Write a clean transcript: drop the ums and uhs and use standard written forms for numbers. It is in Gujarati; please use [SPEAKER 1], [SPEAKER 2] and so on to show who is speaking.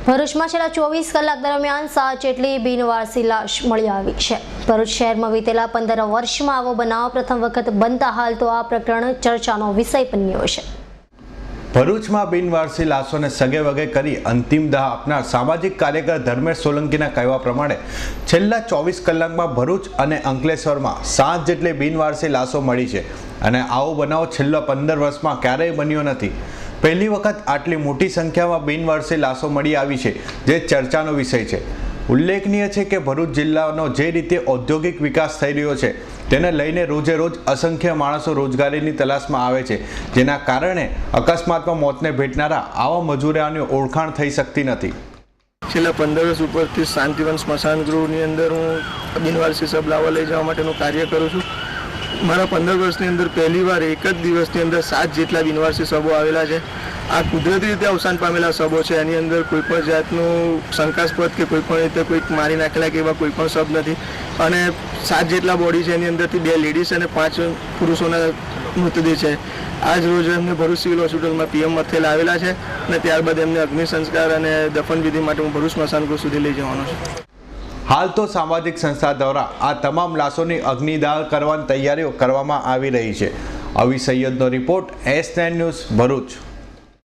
[SPEAKER 1] ભરૂચમાં છેલ્લા 24 કલાક દરમિયાન 7 જેટલી બિનવારસી લાશ મળી આવી છે। ભરૂચ શહેરમાં વીતેલા 15 વર્ષમાં આવો બનાવ પ્રથમ વખત બનતા હાલ તો આ પ્રકરણ ચર્ચાનો વિષય બન્યો છે।
[SPEAKER 2] ભરૂચમાં બિનવારસી લાશોને સગે વગે કરી અંતિમ દાહ આપનાર સામાજિક કાર્યકર ધર્મેશ સોલંકીના કહેવા પ્રમાણે છેલ્લા 24 કલાકમાં ભરૂચ અને અંકલેશ્વરમાં 7 જેટલી બિનવારસી લાશો મળી છે અને આવો બનાવ છેલ્લા 15 વર્ષમાં ક્યારેય બન્યો નથી। પહેલી વખત આટલી મોટી સંખ્યામાં બિનવારસી લાશો મળી આવી છે, જે ચર્ચાનો વિષય છે। ઉલ્લેખનીય છે કે ભરૂચ જિલ્લાનો જે રીતે ઔદ્યોગિક વિકાસ થઈ રહ્યો છે તેને લઈને રોજે રોજ અસંખ્ય માણસો રોજગારીની તલાશમાં આવે છે, જેના કારણે અકસ્માતમાં મોતને ભેટનારા આવા મજૂરોની ઓળખાણ થઈ શકતી નથી।
[SPEAKER 3] છેલ્લા 15 વર્ષ ઉપરથી શાંતિવન સ્મશાન ગૃહની અંદર હું બિનવારસી શબ લાવવા લઈ જવા માટેનું કાર્ય કરું છું। મારા 15 વર્ષની અંદર પહેલીવાર એક જ દિવસની અંદર 7 જેટલા બિનવારસી શબો આવેલા છે। આ કુદરતી રીતે અવસાન પામેલા શબો છે। એની અંદર કોઈ પણ જાતનું શંકાસ્પદ કે કોઈ પણ રીતે કોઈ મારી નાખેલા કે એવા કોઈ પણ શબ નથી અને 7 જેટલા બોડી છે, એની અંદરથી 2 લેડીઝ અને 5 પુરુષોના મૃતદેહ છે। આજ રોજ એમને ભરૂચ સિવિલ હોસ્પિટલમાં પીએમ મથે લાવેલા છે અને ત્યારબાદ એમને અગ્નિ સંસ્કાર અને દફન વિધિ માટે હું ભરૂચ સ્મશાન ગૃહ સુધી લઈ જવાનો છું।
[SPEAKER 2] હાલ તો સામાજિક સંસ્થા દ્વારા આ તમામ લાશોની અગ્નિદાહ કરવાની તૈયારીઓ કરવામાં આવી રહી છે। અવી સૈયદનો રિપોર્ટ S9 ન્યૂઝ ભરૂચ।